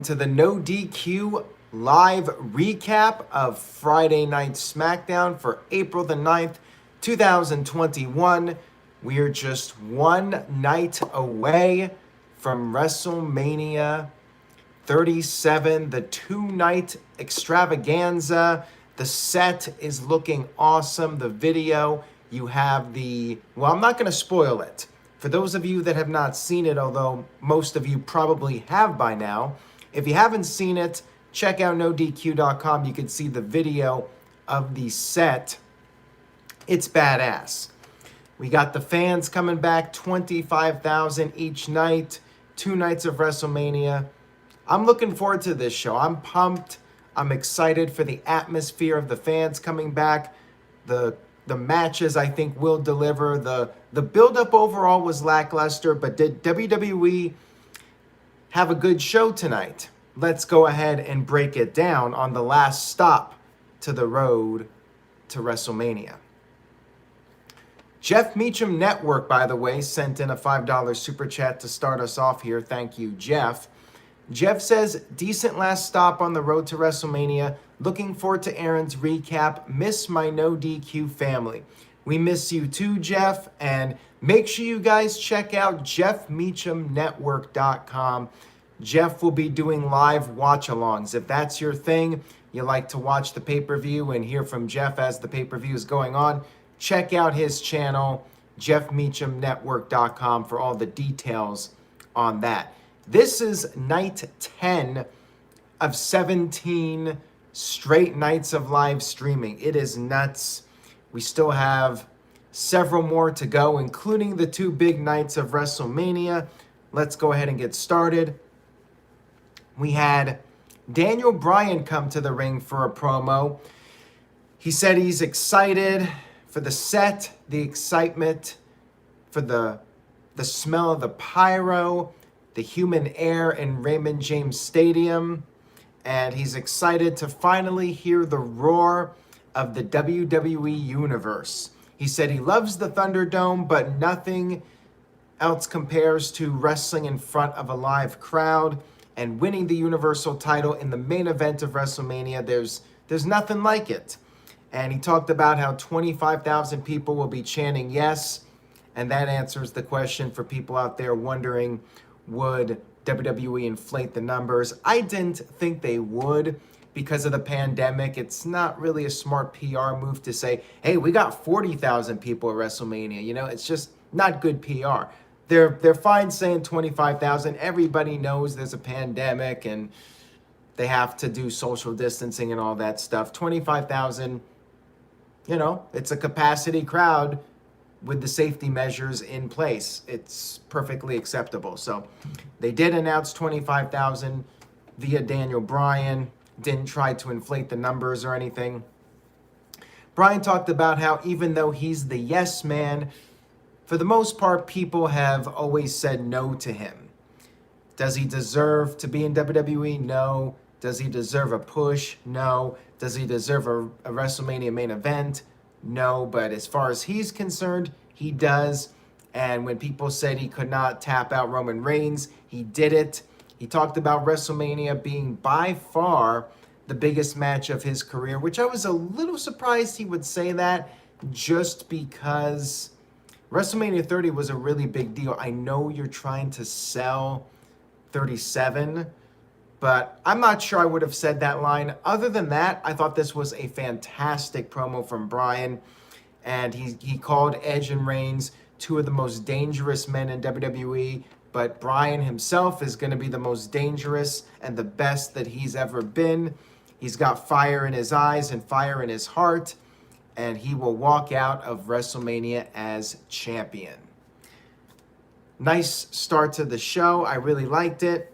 To the No DQ live recap of Friday Night Smackdown for April the 9th, 2021. We are just one night away from WrestleMania 37, the two-night extravaganza. The set is looking awesome. The video, you have well, I'm not going to spoil it. For those of you that have not seen it, although most of you probably have by now, if you haven't seen it, check out nodq.com. You can see the video of the set. It's badass. We got the fans coming back, 25,000 each night, 2 nights of WrestleMania. I'm looking forward to this show. I'm pumped. I'm excited for the atmosphere of the fans coming back. The matches, I think, will deliver. The build-up overall was lackluster, but did WWE have a good show tonight? Let's go ahead and break it down on the last stop to the road to WrestleMania. Jeff Meacham Network, by the way, sent in a $5 super chat to start us off here. Thank you, Jeff. Jeff says, decent last stop on the road to WrestleMania. Looking forward to Aaron's recap. Miss my No DQ family. We miss you too, Jeff. And make sure you guys check out jeffmeachamnetwork.com. Jeff will be doing live watch-alongs. If that's your thing, you like to watch the pay-per-view and hear from Jeff as the pay-per-view is going on, check out his channel, jeffmeachamnetwork.com, for all the details on that. This is night 10 of 17 straight nights of live streaming. It is nuts. We still have several more to go, including the 2 big nights of WrestleMania. Let's go ahead and get started. We had Daniel Bryan come to the ring for a promo. He said he's excited for the set, the excitement, for the smell of the pyro, the human air in Raymond James Stadium, and he's excited to finally hear the roar of the WWE Universe. He said he loves the Thunderdome, but nothing else compares to wrestling in front of a live crowd and winning the Universal title in the main event of WrestleMania. There's nothing like it. And he talked about how 25,000 people will be chanting yes, and that answers the question for people out there wondering, would WWE inflate the numbers? I didn't think they would because of the pandemic. It's not really a smart PR move to say, hey, we got 40,000 people at WrestleMania. You know, it's just not good PR. They're fine saying 25,000. Everybody knows there's a pandemic and they have to do social distancing and all that stuff. 25,000, you know, it's a capacity crowd with the safety measures in place. It's perfectly acceptable. So they did announce 25,000 via Daniel Bryan. Didn't try to inflate the numbers or anything. Bryan talked about how even though he's the yes man, for the most part, people have always said no to him. Does he deserve to be in WWE? No. Does he deserve a push? No. Does he deserve a WrestleMania main event? No. But as far as he's concerned, he does. And when people said he could not tap out Roman Reigns, he did it. He talked about WrestleMania being by far the biggest match of his career, which I was a little surprised he would say that, just because WrestleMania 30 was a really big deal. I know you're trying to sell 37, but I'm not sure I would have said that line. Other than that, I thought this was a fantastic promo from Bryan, and he called Edge and Reigns 2 of the most dangerous men in WWE, but Bryan himself is going to be the most dangerous and the best that he's ever been. He's got fire in his eyes and fire in his heart, and he will walk out of WrestleMania as champion. Nice start to the show. I really liked it.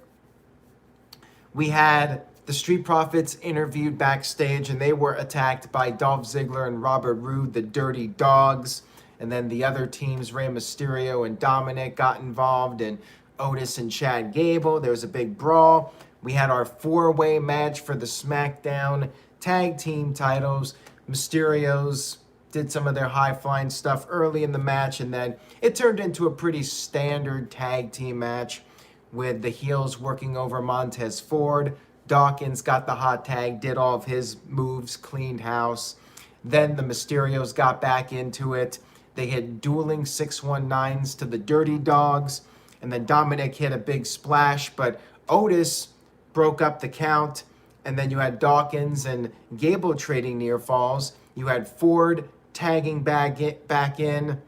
We had the Street Profits interviewed backstage, and they were attacked by Dolph Ziggler and Robert Roode, the Dirty Dogs. And then the other teams, Rey Mysterio and Dominic, got involved, and Otis and Chad Gable. There was a big brawl. We had our 4-way match for the SmackDown tag team titles. Mysterios did some of their high-flying stuff early in the match, and then it turned into a pretty standard tag team match with the heels working over Montez Ford. Dawkins got the hot tag, did all of his moves, cleaned house. Then the Mysterios got back into it. They hit dueling 619s to the Dirty Dogs. And then Dominic hit a big splash, but Otis broke up the count. And then you had Dawkins and Gable trading near falls. You had Ford tagging back in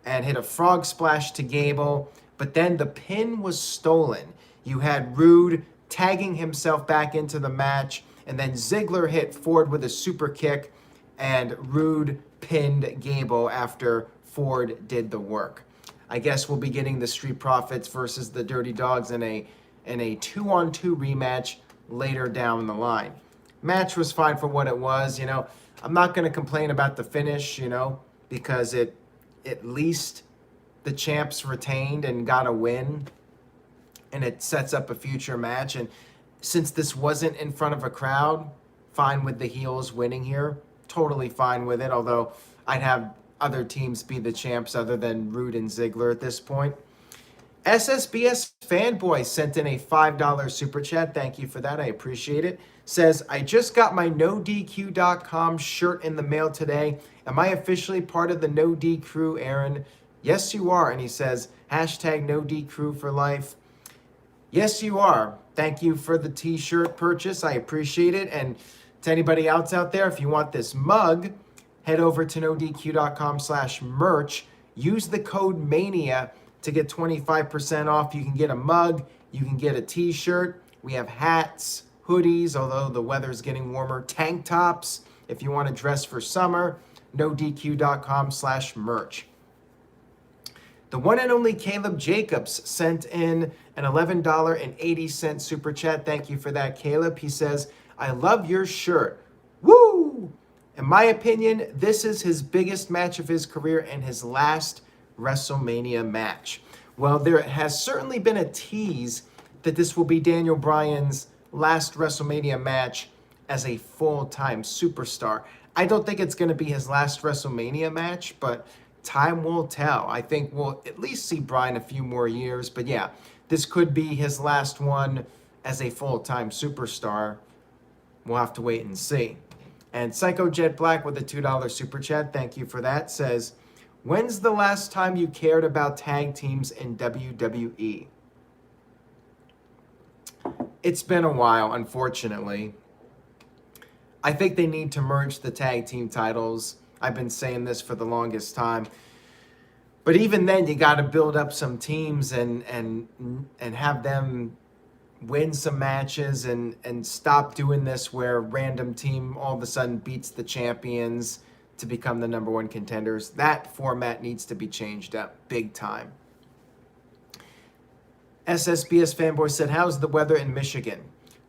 and hit a frog splash to Gable. But then the pin was stolen. You had Rude tagging himself back into the match. And then Ziggler hit Ford with a super kick. And Rude pinned Gable after Ford did the work. I guess we'll be getting the Street Profits versus the Dirty Dogs in a 2-on-2 rematch later down the line. Match was fine for what it was. I'm not going to complain about the finish, because at least the champs retained and got a win, and it sets up a future match. And since this wasn't in front of a crowd, fine with the heels winning here. Totally fine with it, although I'd have other teams be the champs other than Rude and Ziggler at this point. SSBS Fanboy sent in a $5 super chat. Thank you for that. I appreciate it. Says, I just got my NoDQ.com shirt in the mail today. Am I officially part of the No D crew, Aaron? Yes, you are. And he says, hashtag No D crew for life. Yes, you are. Thank you for the t-shirt purchase. I appreciate it. And to anybody else out there, if you want this mug, head over to NoDQ.com/merch. Use the code MANIA to get 25% off. You can get a mug. You can get a t-shirt. We have hats, hoodies, although the weather's getting warmer, tank tops. If you want to dress for summer, NoDQ.com/merch. The one and only Caleb Jacobs sent in an $11.80 super chat. Thank you for that, Caleb. He says, I love your shirt. Woo! In my opinion, this is his biggest match of his career and his last WrestleMania match. Well, there has certainly been a tease that this will be Daniel Bryan's last WrestleMania match as a full-time superstar. I don't think it's going to be his last WrestleMania match, but time will tell. I think we'll at least see Bryan a few more years. But yeah, this could be his last one as a full-time superstar. We'll have to wait and see. And Psycho Jet Black with a $2 super chat, thank you for that, says, when's the last time you cared about tag teams in WWE? It's been a while, unfortunately. I think they need to merge the tag team titles. I've been saying this for the longest time. But even then, you got to build up some teams and have them win some matches and stop doing this where a random team all of a sudden beats the champions to become the number one contenders. That format needs to be changed up big time. SSBS Fanboy said, how's the weather in Michigan?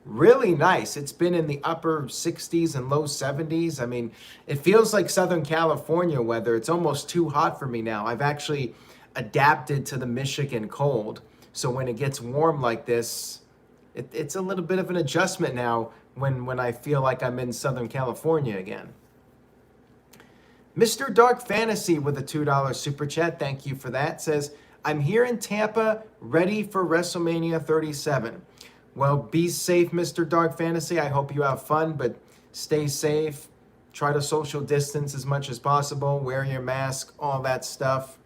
Really nice. It's been in the upper 60s and low 70s. I mean, it feels like Southern California weather. It's almost too hot for me now. I've actually adapted to the Michigan cold. So when it gets warm like this, it's a little bit of an adjustment now when I feel like I'm in Southern California again. Mr. Dark Fantasy with a $2 super chat, thank you for that, says, I'm here in Tampa, ready for WrestleMania 37. Well, be safe, Mr. Dark Fantasy. I hope you have fun, but stay safe. Try to social distance as much as possible. Wear your mask, all that stuff.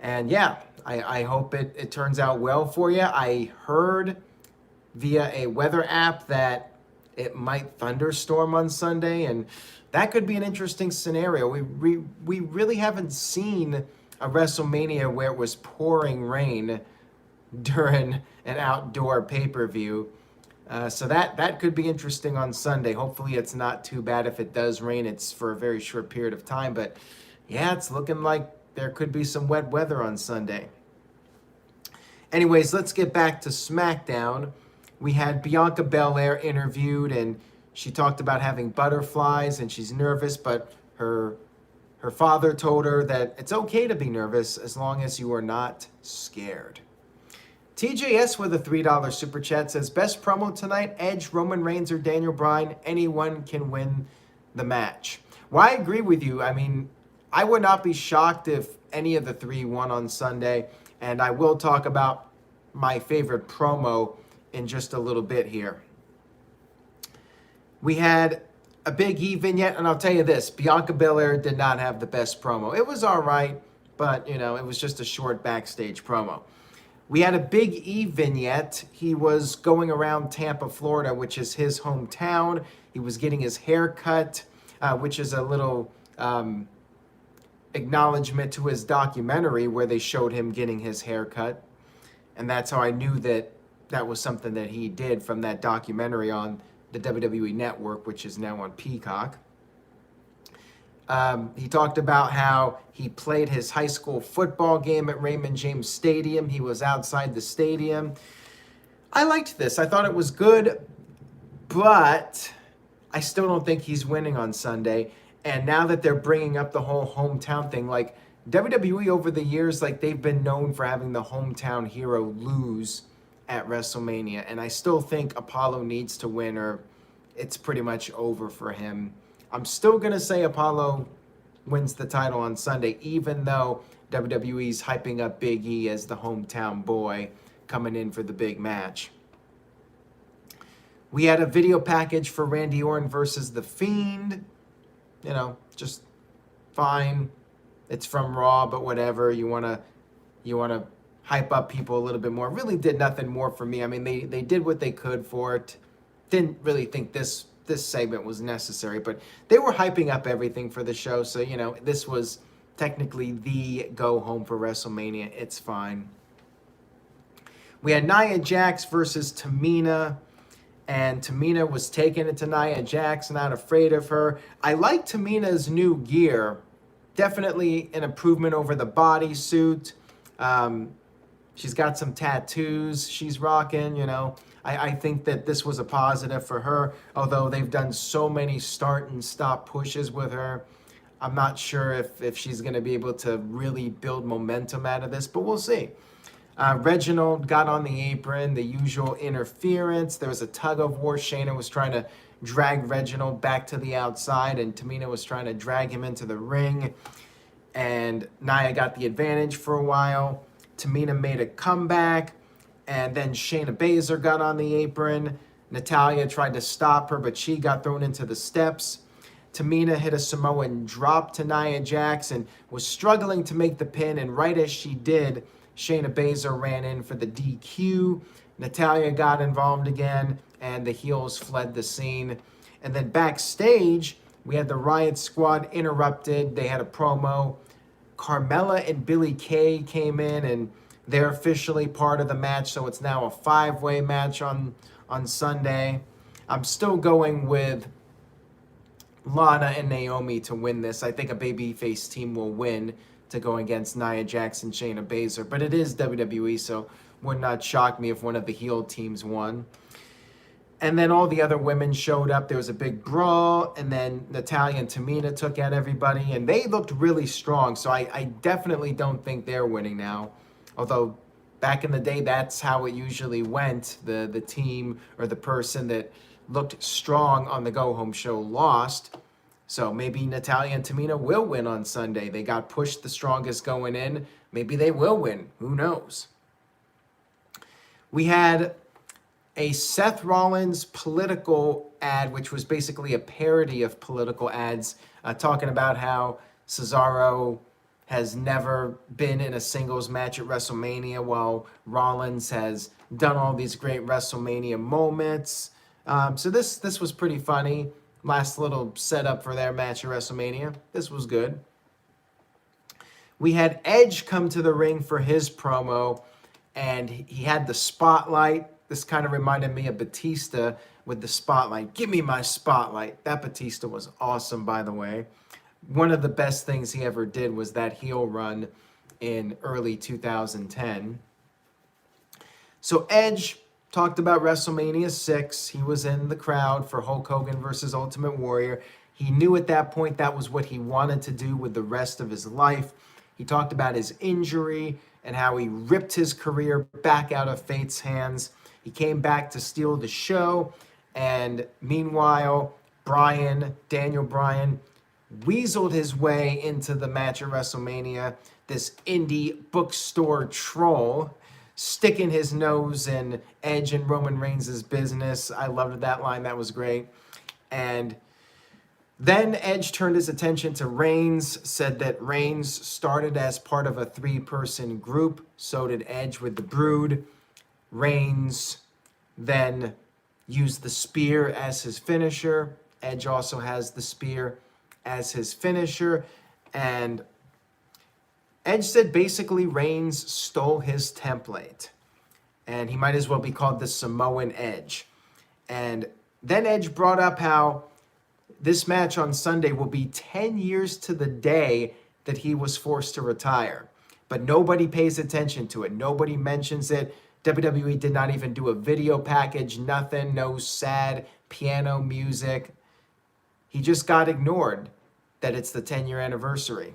And yeah, I hope it turns out well for you. I heard via a weather app that it might thunderstorm on Sunday, and that could be an interesting scenario. We really haven't seen a WrestleMania where it was pouring rain during an outdoor pay-per-view. So that could be interesting on Sunday. Hopefully it's not too bad. If it does rain, it's for a very short period of time. But yeah, it's looking like there could be some wet weather on Sunday. Anyways, let's get back to SmackDown. We had Bianca Belair interviewed, and she talked about having butterflies, and she's nervous, but her father told her that it's okay to be nervous as long as you are not scared. TJS with a $3 super chat says, best promo tonight, Edge, Roman Reigns, or Daniel Bryan. Anyone can win the match. Well, I agree with you. I mean, I would not be shocked if any of the three won on Sunday. And I will talk about my favorite promo in just a little bit here. We had a Big E vignette, and I'll tell you this, Bianca Belair did not have the best promo. It was all right, but, you know, it was just a short backstage promo. We had a Big E vignette. He was going around Tampa, Florida, which is his hometown. He was getting his hair cut, which is a little acknowledgement to his documentary where they showed him getting his hair cut. And that's how I knew that that was something that he did from that documentary on the WWE Network, which is now on Peacock. He talked about how he played his high school football game at Raymond James Stadium. He was outside the stadium. I liked this. I thought it was good, but I still don't think he's winning on Sunday. And now that they're bringing up the whole hometown thing, like WWE over the years, like they've been known for having the hometown hero lose at WrestleMania. And I still think Apollo needs to win or it's pretty much over for him. I'm still going to say Apollo wins the title on Sunday, even though WWE's hyping up Big E as the hometown boy coming in for the big match. We had a video package for Randy Orton versus The Fiend. You know, just fine. It's from Raw, but whatever. You wanna hype up people a little bit more. Really did nothing more for me. I mean, they did what they could for it. Didn't really think this segment was necessary, but they were hyping up everything for the show. So, you know, this was technically the go home for WrestleMania. It's fine. We had Nia Jax versus Tamina, and Tamina was taking it to Nia Jax, not afraid of her. I like Tamina's new gear. Definitely an improvement over the bodysuit. She's got some tattoos she's rocking, you know. I think that this was a positive for her, although they've done so many start and stop pushes with her. I'm not sure if she's going to be able to really build momentum out of this, but we'll see. Reginald got on the apron, the usual interference. There was a tug of war. Shayna was trying to drag Reginald back to the outside, and Tamina was trying to drag him into the ring. And Nia got the advantage for a while. Tamina made a comeback, and then Shayna Baszler got on the apron. Natalya tried to stop her, but she got thrown into the steps. Tamina hit a Samoan drop to Nia Jax and was struggling to make the pin, and right as she did, Shayna Baszler ran in for the DQ. Natalya got involved again, and the heels fled the scene. And then backstage, we had the Riot Squad interrupted. They had a promo. Carmella and Billie Kay came in, and they're officially part of the match, so it's now a 5-way match on Sunday. I'm still going with Lana and Naomi to win this. I think a babyface team will win to go against Nia Jax and Shayna Baszler, but it is WWE, so would not shock me if one of the heel teams won. And then all the other women showed up. There was a big brawl, and then Natalya and Tamina took out everybody, and they looked really strong, so I definitely don't think they're winning now. Although back in the day, that's how it usually went. The team or the person that looked strong on the go-home show lost. So maybe Natalya and Tamina will win on Sunday. They got pushed the strongest going in. Maybe they will win. Who knows? We had a Seth Rollins political ad, which was basically a parody of political ads, talking about how Cesaro has never been in a singles match at WrestleMania, while Rollins has done all these great WrestleMania moments. So this was pretty funny. Last little setup for their match at WrestleMania. This was good. We had Edge come to the ring for his promo, and he had the spotlight. This kind of reminded me of Batista with the spotlight. Give me my spotlight. That Batista was awesome, by the way. One of the best things he ever did was that heel run in early 2010. So Edge talked about WrestleMania 6. He was in the crowd for Hulk Hogan versus Ultimate Warrior. He knew at that point that was what he wanted to do with the rest of his life. He talked about his injury and how he ripped his career back out of fate's hands. He came back to steal the show. And meanwhile, Daniel Bryan, weaseled his way into the match at WrestleMania, this indie bookstore troll. sticking his nose in Edge and Roman Reigns' business. I loved that line. That was great. And then Edge turned his attention to Reigns, said that Reigns started as part of a 3-person group. So did Edge with the Brood. Reigns then used the spear as his finisher. Edge also has the spear as his finisher. And Edge said basically Reigns stole his template. And he might as well be called the Samoan Edge. And then Edge brought up how this match on Sunday will be 10 years to the day that he was forced to retire. But nobody pays attention to it. Nobody mentions it. WWE did not even do a video package, nothing, no sad piano music. He just got ignored that it's the 10-year anniversary.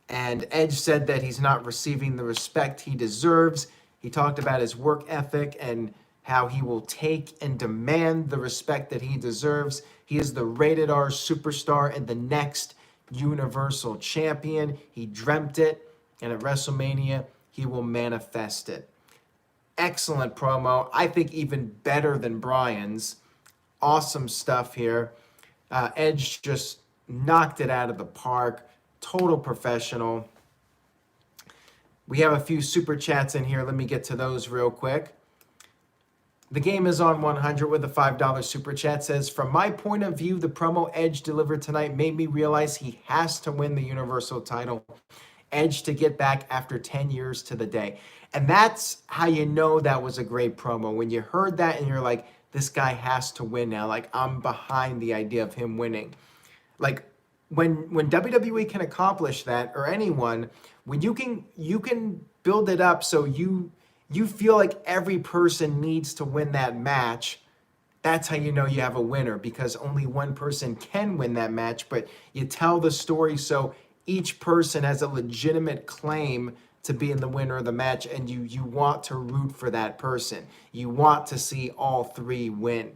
And Edge said that he's not receiving the respect he deserves. He talked about his work ethic and how he will take and demand the respect that he deserves. He is the rated R superstar and the next Universal Champion. He dreamt it, and at WrestleMania, he will manifest it. Excellent promo. I think even better than Bryan's. Awesome stuff here. Edge just knocked it out of the park. Total professional. We have a few super chats in here. Let me get to those real quick. The game is on 100 with a $5 super chat. Says, from my point of view, the promo Edge delivered tonight made me realize he has to win the Universal title. Edge to get back after 10 years to the day. And that's how you know that was a great promo. When you heard that and you're like, this guy has to win now. Like, I'm behind the idea of him winning. Like, when WWE can accomplish that, or anyone, when you can build it up so you feel like every person needs to win that match, that's how you know you have a winner, because only one person can win that match, but you tell the story so each person has a legitimate claim to being the winner of the match, and you want to root for that person. You want to see all three win.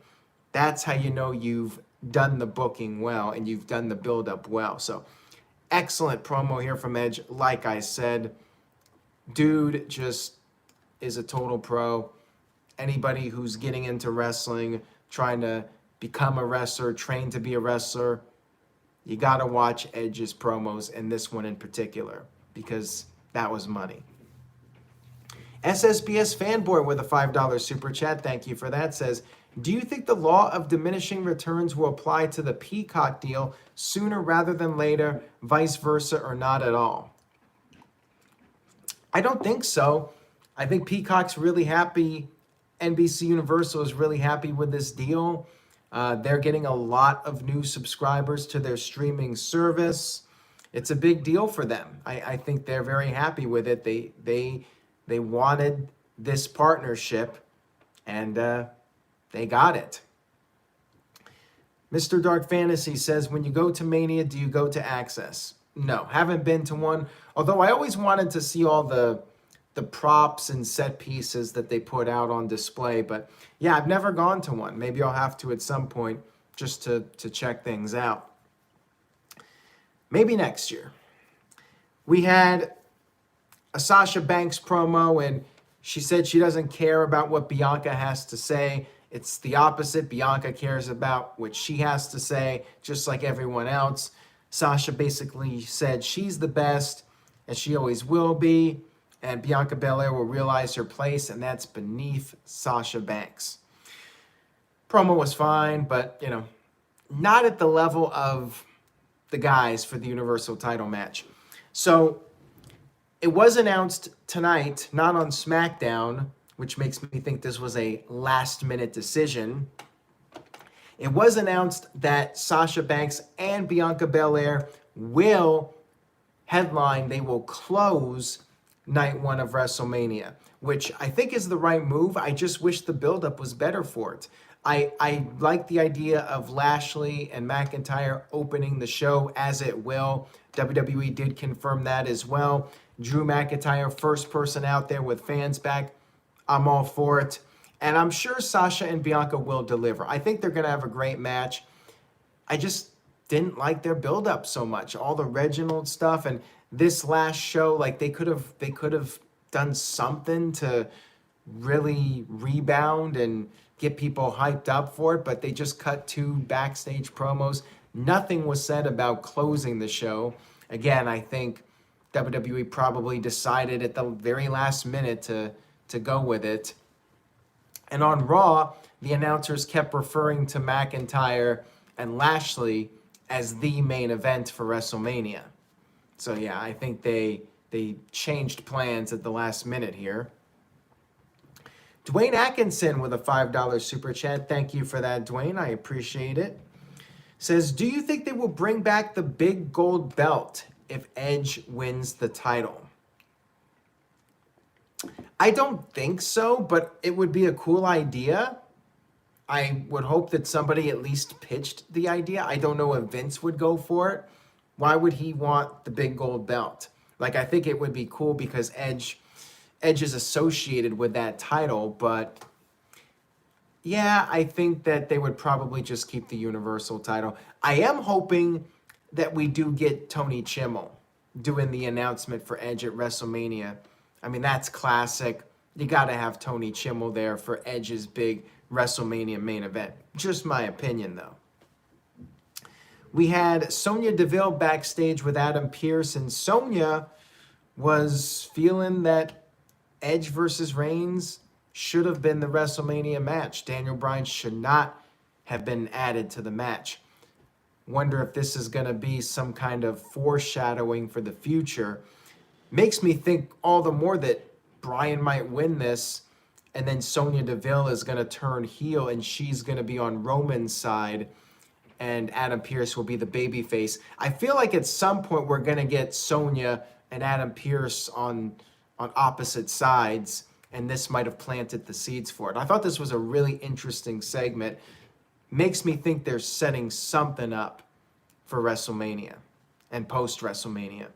That's how you know you've done the booking well and you've done the build-up well. So, excellent promo here from Edge. Like I said, dude just is a total pro. Anybody who's getting into wrestling, trying to become a wrestler, train to be a wrestler, you got to watch Edge's promos, and this one in particular, because that was money. SSBS Fanboy with a $5 super chat. Thank you for that. Says, do you think the law of diminishing returns will apply to the Peacock deal sooner rather than later, vice versa, or not at all? I don't think so. I think Peacock's really happy. NBC Universal is really happy with this deal. They're getting a lot of new subscribers to their streaming service. It's a big deal for them. I think they're very happy with it. They wanted this partnership, and they got it. Mr. Dark Fantasy says, when you go to Mania, do you go to Access? No, haven't been to one. Although I always wanted to see all the props and set pieces that they put out on display. But yeah, I've never gone to one. Maybe I'll have to at some point just to check things out. Maybe next year. We had a Sasha Banks promo, and she said she doesn't care about what Bianca has to say. It's the opposite. Bianca cares about what she has to say, just like everyone else. Sasha basically said she's the best, and she always will be, and Bianca Belair will realize her place, and that's beneath Sasha Banks. Promo was fine, but, not at the level of the guys for the Universal title match. So it was announced tonight, not on SmackDown, which makes me think this was a last-minute decision. It was announced that Sasha Banks and Bianca Belair will headline, they will close night one of WrestleMania, which I think is the right move. I just wish the buildup was better for it. I like the idea of Lashley and McIntyre opening the show, as it will. WWE did confirm that as well. Drew McIntyre, first person out there with fans back. I'm all for it. And I'm sure Sasha and Bianca will deliver. I think they're going to have a great match. I just didn't like their build-up so much. All the Reginald stuff and this last show, like they could have done something to really rebound and get people hyped up for it, but they just cut 2 backstage promos. Nothing was said about closing the show. Again, I think WWE probably decided at the very last minute to go with it. And on Raw, the announcers kept referring to McIntyre and Lashley as the main event for WrestleMania. So yeah, I think they changed plans at the last minute here. Dwayne Atkinson with a $5 super chat. Thank you for that, Dwayne. I appreciate it. Says, do you think they will bring back the big gold belt if Edge wins the title? I don't think so, but it would be a cool idea. I would hope that somebody at least pitched the idea. I don't know if Vince would go for it. Why would he want the big gold belt? Like, I think it would be cool because Edge is associated with that title, but yeah, I think that they would probably just keep the Universal title. I am hoping that we do get Tony Chimmel doing the announcement for Edge at WrestleMania. I mean, that's classic. You got to have Tony Chimmel there for Edge's big WrestleMania main event. Just my opinion, though. We had Sonya Deville backstage with Adam Pearce, and Sonya was feeling that Edge versus Reigns should have been the WrestleMania match. Daniel Bryan should not have been added to the match. Wonder if this is going to be some kind of foreshadowing for the future. Makes me think all the more that Bryan might win this, and then Sonya Deville is going to turn heel, and she's going to be on Roman's side, and Adam Pearce will be the babyface. I feel like at some point we're going to get Sonya and Adam Pearce on opposite sides, and this might have planted the seeds for it. I thought this was a really interesting segment. Makes me think they're setting something up for WrestleMania and post-WrestleMania.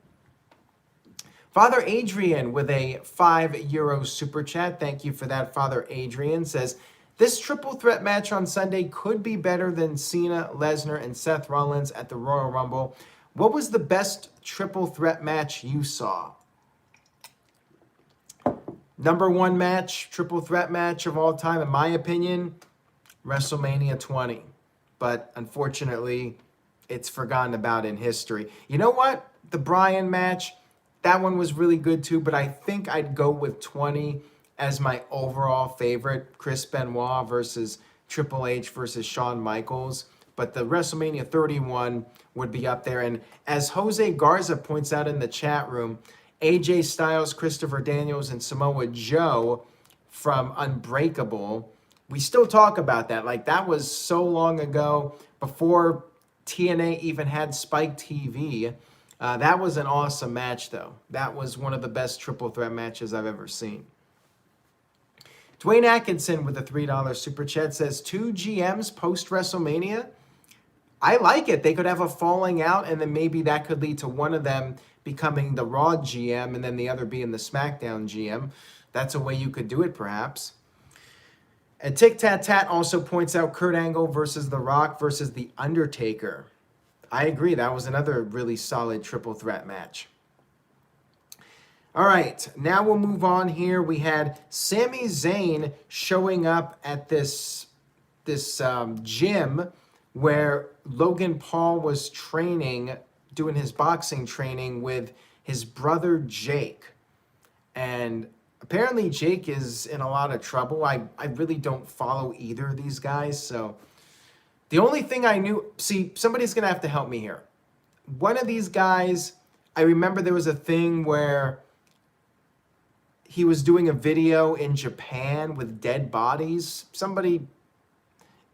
Father Adrian with a €5 super chat. Thank you for that, Father Adrian. Says, this triple threat match on Sunday could be better than Cena, Lesnar, and Seth Rollins at the Royal Rumble. What was the best triple threat match you saw? Number one match, triple threat match of all time, in my opinion, WrestleMania 20. But unfortunately, it's forgotten about in history. You know what? The Bryan match, that one was really good too, but I think I'd go with 20 as my overall favorite. Chris Benoit versus Triple H versus Shawn Michaels. But the WrestleMania 31 would be up there. And as Jose Garza points out in the chat room, AJ Styles, Christopher Daniels, and Samoa Joe from Unbreakable, we still talk about that. Like, that was so long ago, before TNA even had Spike TV. That was an awesome match, though. That was one of the best triple threat matches I've ever seen. Dwayne Atkinson with a $3 super chat says, 2 GMs post-WrestleMania? I like it. They could have a falling out, and then maybe that could lead to one of them becoming the Raw GM and then the other being the SmackDown GM. That's a way you could do it, perhaps. And Tic Tat Tat also points out Kurt Angle versus The Rock versus The Undertaker. I agree. That was another really solid triple threat match. All right, now we'll move on here. We had Sami Zayn showing up at this gym where Logan Paul was training, doing his boxing training with his brother Jake. And apparently Jake is in a lot of trouble. I really don't follow either of these guys, so the only thing I knew, see, somebody's going to have to help me here. One of these guys, I remember there was a thing where he was doing a video in Japan with dead bodies. Somebody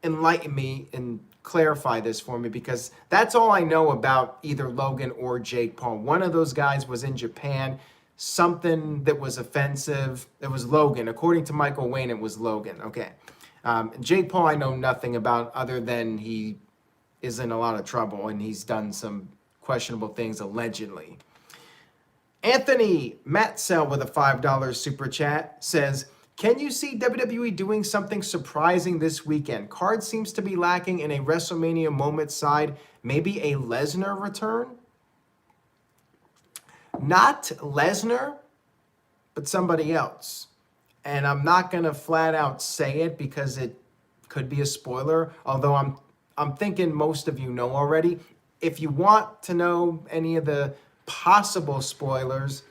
enlighten me and clarify this for me, because that's all I know about either Logan or Jake Paul. One of those guys was in Japan, something that was offensive. It was Logan. According to Michael Wayne, it was Logan. Okay. Jake Paul I know nothing about other than he is in a lot of trouble and he's done some questionable things allegedly. Anthony Matsell with a $5 super chat says, can you see WWE doing something surprising this weekend? Card seems to be lacking in a WrestleMania moment side. Maybe a Lesnar return? Not Lesnar, but somebody else. And I'm not going to flat out say it because it could be a spoiler, although I'm thinking most of you know already. If you want to know any of the possible spoilers,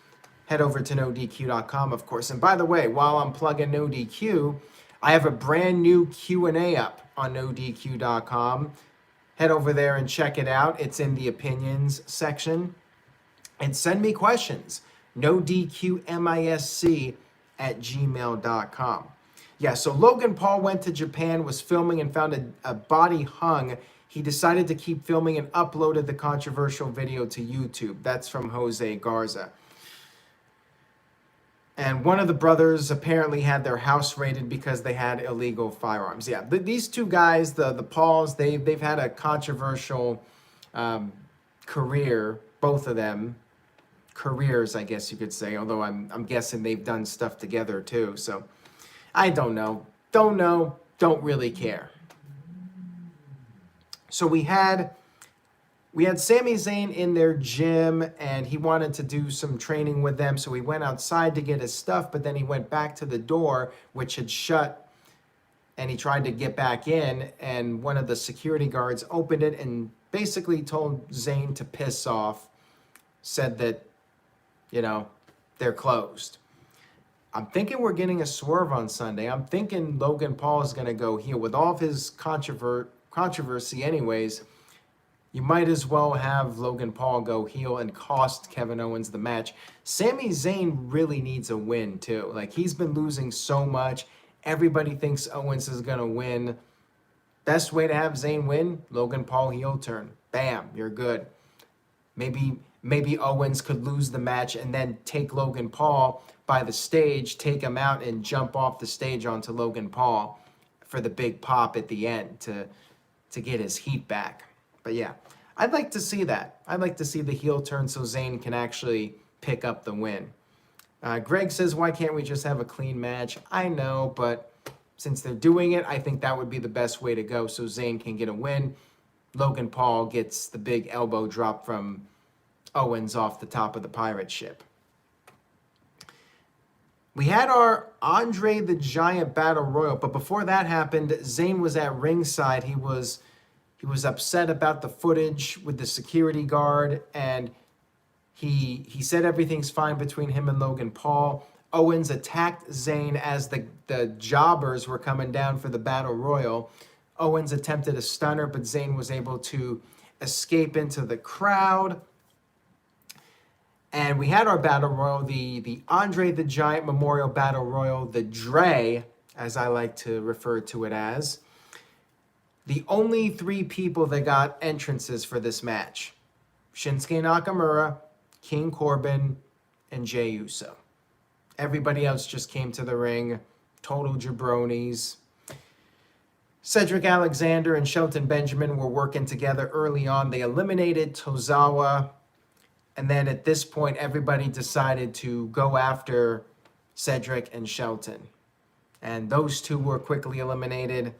head over to NoDQ.com, of course. And by the way, while I'm plugging NoDQ, I have a brand new Q&A up on NoDQ.com. Head over there and check it out. It's in the opinions section. And send me questions. NoDQMISC@gmail.com. Yeah, so Logan Paul went to Japan, was filming, and found a body hung. He decided to keep filming and uploaded the controversial video to YouTube. That's from Jose Garza. And one of the brothers apparently had their house raided because they had illegal firearms. Yeah, these two guys, the Pauls, they've had a controversial career, both of them. Careers, I guess you could say, although I'm guessing they've done stuff together too. So I don't know. Don't really care. So we had Sami Zayn in their gym, and he wanted to do some training with them. So he went outside to get his stuff, but then he went back to the door, which had shut, and he tried to get back in, and one of the security guards opened it and basically told Zayn to piss off, said that, they're closed. I'm thinking we're getting a swerve on Sunday. I'm thinking Logan Paul is going to go heel. With all of his controversy anyways, you might as well have Logan Paul go heel and cost Kevin Owens the match. Sami Zayn really needs a win too. Like, he's been losing so much. Everybody thinks Owens is going to win. Best way to have Zayn win, Logan Paul heel turn. Bam, you're good. Maybe Owens could lose the match and then take Logan Paul by the stage, take him out, and jump off the stage onto Logan Paul for the big pop at the end to get his heat back. But yeah, I'd like to see that. I'd like to see the heel turn so Zayn can actually pick up the win. Greg says, why can't we just have a clean match? I know, but since they're doing it, I think that would be the best way to go so Zayn can get a win. Logan Paul gets the big elbow drop from Owens off the top of the pirate ship. We had our Andre the Giant Battle Royal, but before that happened, Zayn was at ringside. He was upset about the footage with the security guard, and he said everything's fine between him and Logan Paul. Owens attacked Zayn as the jobbers were coming down for the Battle Royal. Owens attempted a stunner, but Zayn was able to escape into the crowd. And we had our Battle Royal, the Andre the Giant Memorial Battle Royal, the Dre, as I like to refer to it as. The only three people that got entrances for this match: Shinsuke Nakamura, King Corbin, and Jey Uso. Everybody else just came to the ring, total jabronis. Cedric Alexander and Shelton Benjamin were working together early on. They eliminated Tozawa. And then at this point, everybody decided to go after Cedric and Shelton. And those two were quickly eliminated.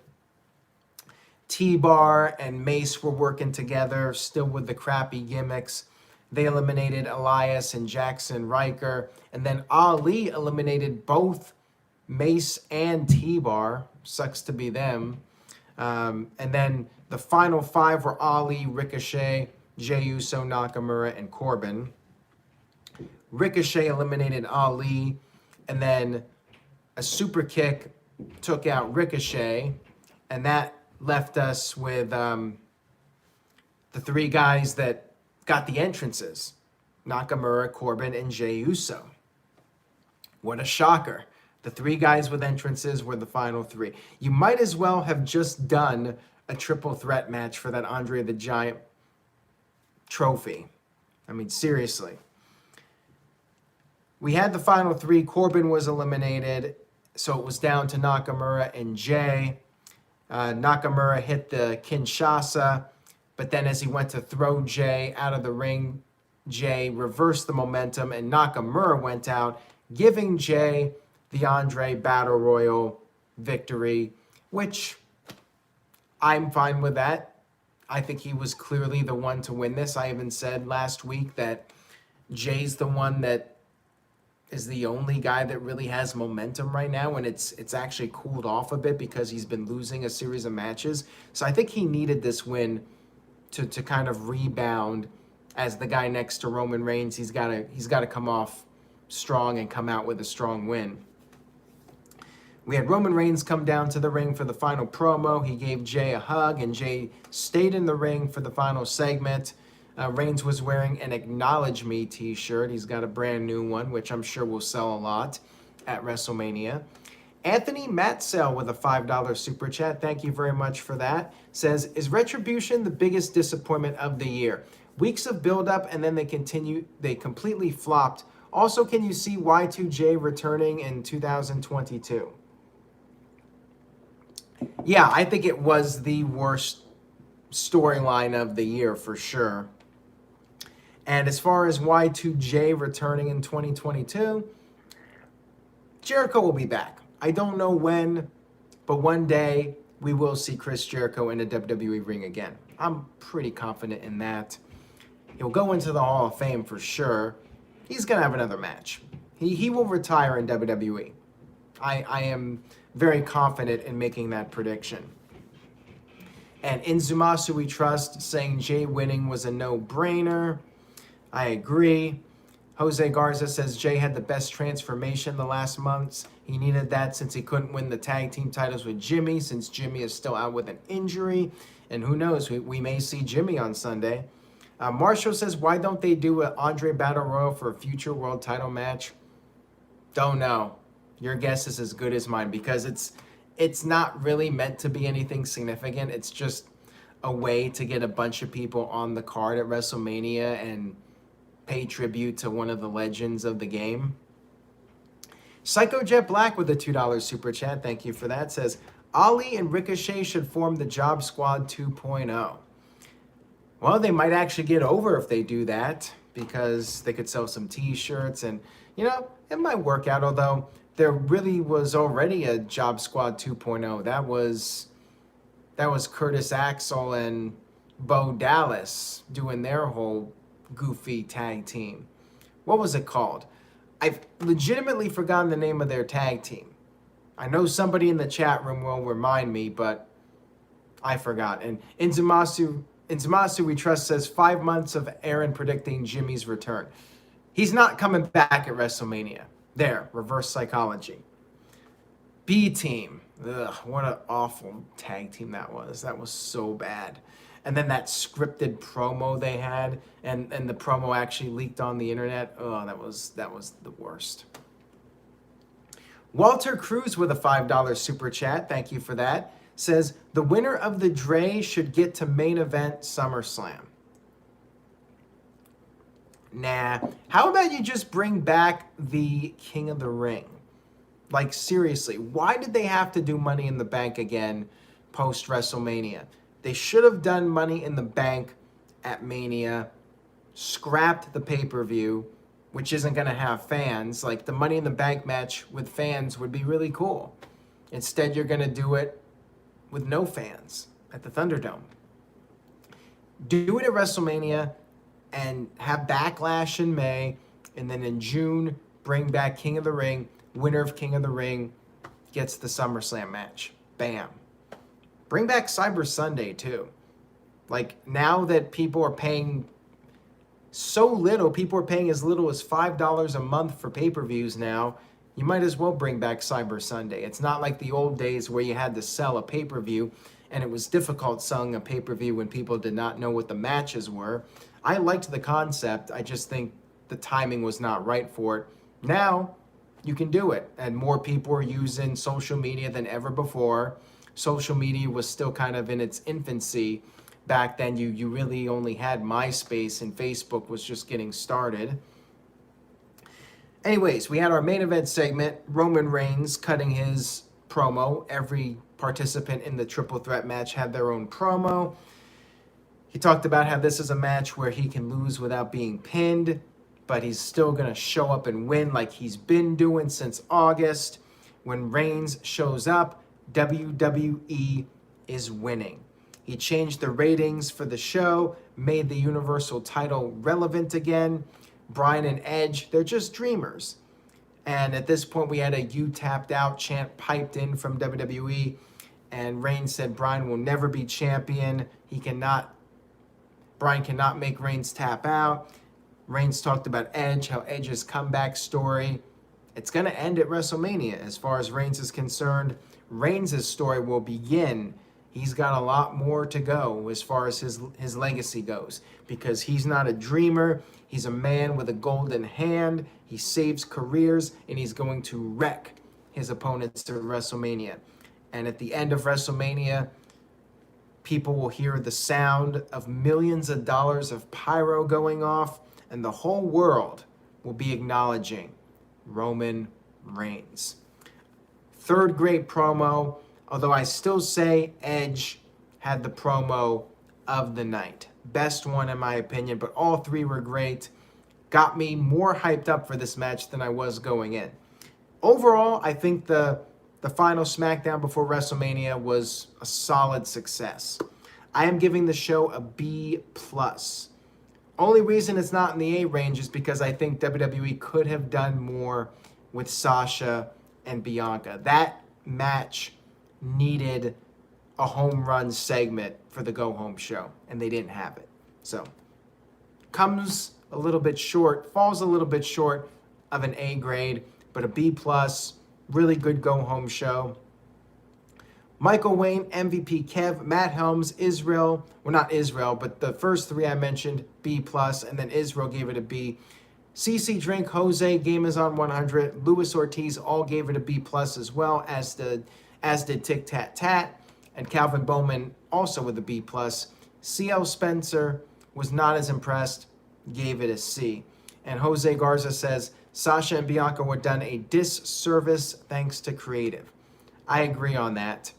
T-Bar and Mace were working together, still with the crappy gimmicks. They eliminated Elias and Jackson Riker. And then Ali eliminated both Mace and T-Bar. Sucks to be them. And then the final five were Ali, Ricochet, Jey Uso, Nakamura, and Corbin. Ricochet eliminated Ali, and then a super kick took out Ricochet, and that left us with the three guys that got the entrances: Nakamura, Corbin, and Jey Uso. What a shocker. The three guys with entrances were the final three. You might as well have just done a triple threat match for that Andre the Giant trophy. I mean, seriously. We had the final three. Corbin was eliminated, so it was down to Nakamura and Jey. Nakamura hit the Kinshasa, but then as he went to throw Jey out of the ring, Jey reversed the momentum, and Nakamura went out, giving Jey the Andre Battle Royal victory, which I'm fine with that. I think he was clearly the one to win this. I even said last week that Jey's the one that is the only guy that really has momentum right now, and it's actually cooled off a bit because he's been losing a series of matches. So I think he needed this win to kind of rebound as the guy next to Roman Reigns. He's gotta come off strong and come out with a strong win. We had Roman Reigns come down to the ring for the final promo. He gave Jay a hug, and Jay stayed in the ring for the final segment. Reigns was wearing an Acknowledge Me t-shirt. He's got a brand new one, which I'm sure will sell a lot at WrestleMania. Anthony Matsell with a $5 super chat. Thank you very much for that. Says, is Retribution the biggest disappointment of the year? Weeks of build-up, and then they completely flopped. Also, can you see Y2J returning in 2022? Yeah, I think it was the worst storyline of the year for sure. And as far as Y2J returning in 2022, Jericho will be back. I don't know when, but one day we will see Chris Jericho in a WWE ring again. I'm pretty confident in that. He'll go into the Hall of Fame for sure. He's going to have another match. He will retire in WWE. I am very confident in making that prediction. And Inzumasu We Trust saying Jay winning was a no-brainer. I agree. Jose Garza says Jay had the best transformation the last months. He needed that since he couldn't win the tag team titles with Jimmy, since Jimmy is still out with an injury. And who knows, we may see Jimmy on Sunday. Marshall says, why don't they do an Andre Battle Royal for a future world title match? Don't know. Your guess is as good as mine, because it's not really meant to be anything significant. It's just a way to get a bunch of people on the card at WrestleMania and pay tribute to one of the legends of the game. Psycho Jet Black with a $2 super chat. Thank you for that. Says, Ali and Ricochet should form the Job Squad 2.0. Well, they might actually get over if they do that, because they could sell some t-shirts and, it might work out, although there really was already a Job Squad 2.0. That was Curtis Axel and Bo Dallas doing their whole goofy tag team. What was it called? I've legitimately forgotten the name of their tag team. I know somebody in the chat room will remind me, but I forgot. And Inzumasu We Trust says 5 months of Aaron predicting Jimmy's return. He's not coming back at WrestleMania. There, reverse psychology. B-Team. Ugh, what an awful tag team that was. That was so bad. And then that scripted promo they had, and the promo actually leaked on the internet. Oh, that was the worst. Walter Cruz with a $5 super chat. Thank you for that. Says, the winner of the Dre should get to main event SummerSlam. Nah. How about you just bring back the King of the Ring? Like, seriously, why did they have to do Money in the Bank again post-WrestleMania? They should have done Money in the Bank at Mania, scrapped the pay-per-view, which isn't going to have fans. Like, the Money in the Bank match with fans would be really cool. Instead, you're going to do it with no fans at the Thunderdome. Do it at WrestleMania and have Backlash in May, and then in June, bring back King of the Ring. Winner of King of the Ring gets the SummerSlam match. Bam. Bring back Cyber Sunday, too. Like, now that people are paying so little, people are paying as little as $5 a month for pay-per-views now, you might as well bring back Cyber Sunday. It's not like the old days where you had to sell a pay-per-view, and it was difficult selling a pay-per-view when people did not know what the matches were. I liked the concept. I just think the timing was not right for it. Now, you can do it, and more people are using social media than ever before. Social media was still kind of in its infancy. Back then, you really only had MySpace, and Facebook was just getting started. Anyways, we had our main event segment, Roman Reigns cutting his promo. Every participant in the triple threat match had their own promo. He talked about how this is a match where he can lose without being pinned, but he's still going to show up and win like he's been doing since August. When Reigns shows up, WWE is winning. He changed the ratings for the show, made the Universal title relevant again. Bryan and Edge, they're just dreamers. And at this point, we had a "You tapped out" chant piped in from WWE. And Reigns said Bryan will never be champion. Bryan cannot make Reigns tap out. Reigns talked about Edge, how Edge's comeback story. It's going to end at WrestleMania. As far as Reigns is concerned, Reigns' story will begin. He's got a lot more to go as far as his legacy goes, because he's not a dreamer. He's a man with a golden hand. He saves careers, and he's going to wreck his opponents at WrestleMania. And at the end of WrestleMania, people will hear the sound of millions of dollars of pyro going off, and the whole world will be acknowledging Roman Reigns. Third great promo, although I still say Edge had the promo of the night. Best one in my opinion, but all three were great. Got me more hyped up for this match than I was going in. Overall, I think the final SmackDown before WrestleMania was a solid success. I am giving the show a B+. Only reason it's not in the A range is because I think WWE could have done more with Sasha and Bianca. That match needed a home run segment for the go home show, and they didn't have it. So, falls a little bit short of an A grade, but a B+, really good go home show. Michael Wayne, MVP Kev, Matt Helms, Israel, well, not Israel, but the first three I mentioned, B+, and then Israel gave it a B. CC Drink, Jose, Game is on 100, Luis Ortiz all gave it a B+ as well, as did Tic Tat Tat, and Calvin Bowman also with a B+. CL Spencer was not as impressed, gave it a C. And Jose Garza says, Sasha and Bianca were done a disservice thanks to creative. I agree on that.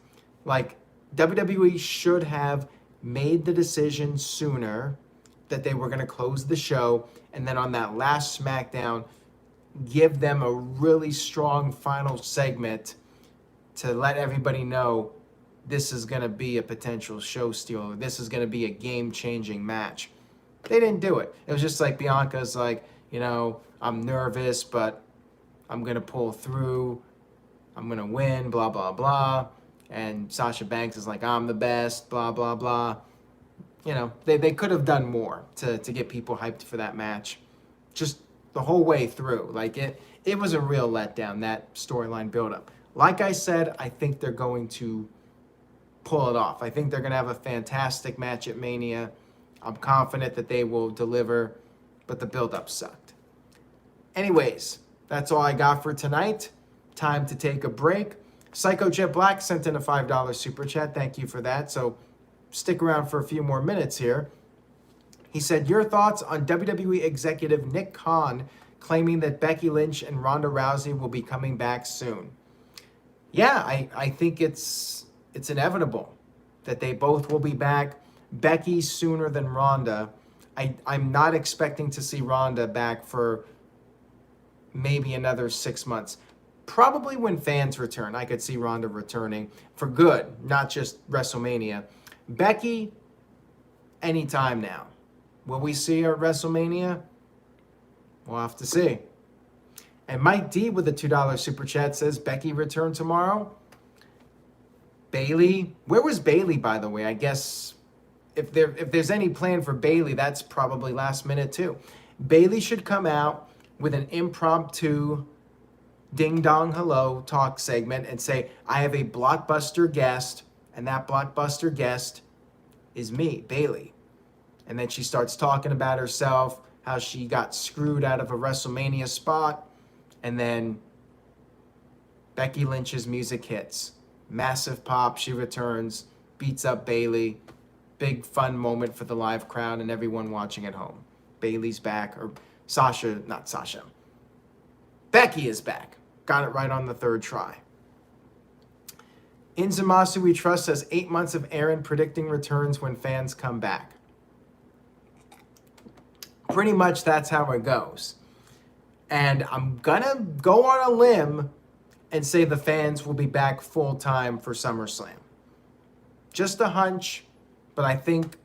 Like, WWE should have made the decision sooner that they were going to close the show, and then on that last SmackDown, give them a really strong final segment to let everybody know this is going to be a potential show stealer. This is going to be a game-changing match. They didn't do it. It was just like Bianca's like, I'm nervous, but I'm going to pull through. I'm going to win, blah, blah, blah. And Sasha Banks is like, I'm the best, blah, blah, blah. They could have done more to get people hyped for that match. Just the whole way through. Like, it was a real letdown, that storyline buildup. Like I said, I think they're going to pull it off. I think they're going to have a fantastic match at Mania. I'm confident that they will deliver, but the buildup sucked. Anyways, that's all I got for tonight. Time to take a break. Psycho Jet Black sent in a $5 super chat. Thank you for that. So stick around for a few more minutes here. He said, your thoughts on WWE executive Nick Khan claiming that Becky Lynch and Ronda Rousey will be coming back soon. Yeah, I think it's inevitable that they both will be back. Becky sooner than Ronda. I'm not expecting to see Ronda back for maybe another 6 months. Probably when fans return, I could see Ronda returning for good, not just WrestleMania. Becky, anytime now. Will we see her at WrestleMania? We'll have to see. And Mike D with a $2 super chat says, Becky return tomorrow? Bayley? Where was Bayley, by the way? I guess if there's any plan for Bayley, that's probably last minute too. Bayley should come out with an impromptu ding dong hello talk segment and say, I have a blockbuster guest, and that blockbuster guest is me, Bayley. And then she starts talking about herself, how she got screwed out of a WrestleMania spot, and then Becky Lynch's music hits. Massive pop, she returns, beats up Bayley. Big fun moment for the live crowd and everyone watching at home. Bayley's back, or not Sasha. Becky is back. Got it right on the third try. Inzamasu We Trust says 8 months of Aaron predicting returns when fans come back. Pretty much that's how it goes. And I'm gonna go on a limb and say the fans will be back full time for SummerSlam. Just a hunch, but I think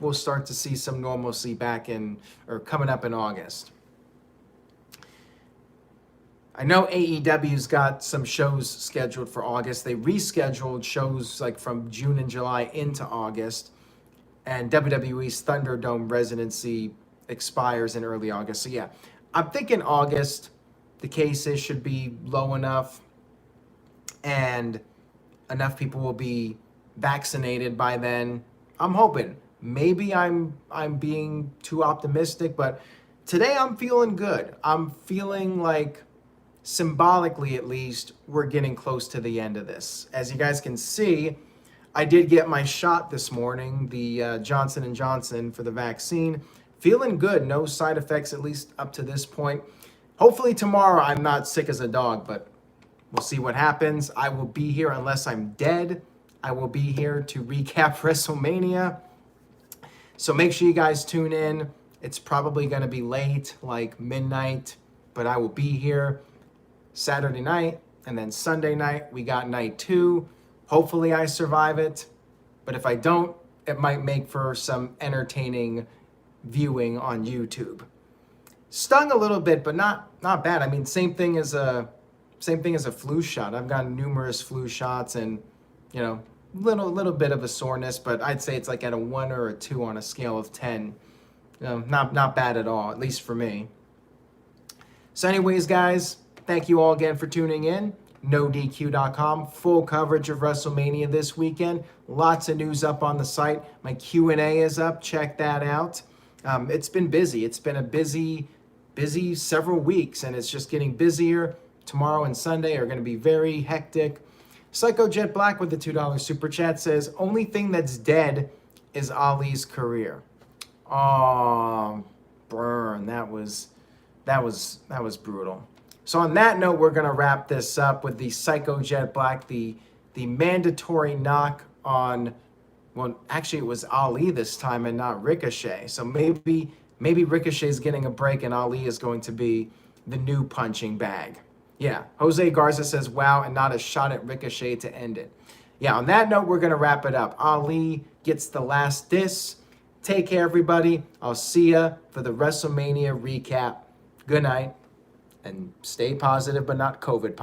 we'll start to see some normalcy coming up in August. I know AEW's got some shows scheduled for August. They rescheduled shows like from June and July into August. And WWE's Thunderdome residency expires in early August. So yeah, I'm thinking August. The cases should be low enough and enough people will be vaccinated by then. I'm hoping. Maybe I'm being too optimistic, but today I'm feeling good. I'm feeling like, symbolically at least, we're getting close to the end of this. As you guys can see, I did get my shot this morning, the Johnson & Johnson for the vaccine. Feeling good, no side effects, at least up to this point. Hopefully tomorrow I'm not sick as a dog, but we'll see what happens. I will be here unless I'm dead. I will be here to recap WrestleMania. So make sure you guys tune in. It's probably going to be late, like midnight, but I will be here Saturday night, and then Sunday night, we got night 2. Hopefully I survive it, but if I don't, it might make for some entertaining viewing on YouTube. Stung a little bit, but not bad. I mean, same thing as a flu shot. I've gotten numerous flu shots, and little bit of a soreness, but I'd say it's like at a 1 or a 2 on a scale of 10. Not bad at all, at least for me. So anyways, guys, thank you all again for tuning in. NoDQ.com, full coverage of WrestleMania this weekend. Lots of news up on the site. My Q&A is up. Check that out. It's been busy. It's been a busy several weeks, and it's just getting busier. Tomorrow and Sunday are going to be very hectic. Psycho Jet Black with the $2 super chat says, only thing that's dead is Ali's career. Oh, burn. That was brutal. So on that note, we're going to wrap this up with the Psycho Jet Black, the mandatory knock on, well, actually it was Ali this time and not Ricochet. So maybe Ricochet's getting a break and Ali is going to be the new punching bag. Yeah, Jose Garza says, wow, and not a shot at Ricochet to end it. Yeah, on that note, we're going to wrap it up. Ali gets the last diss. Take care, everybody. I'll see ya for the WrestleMania recap. Good night, and stay positive, but not COVID positive.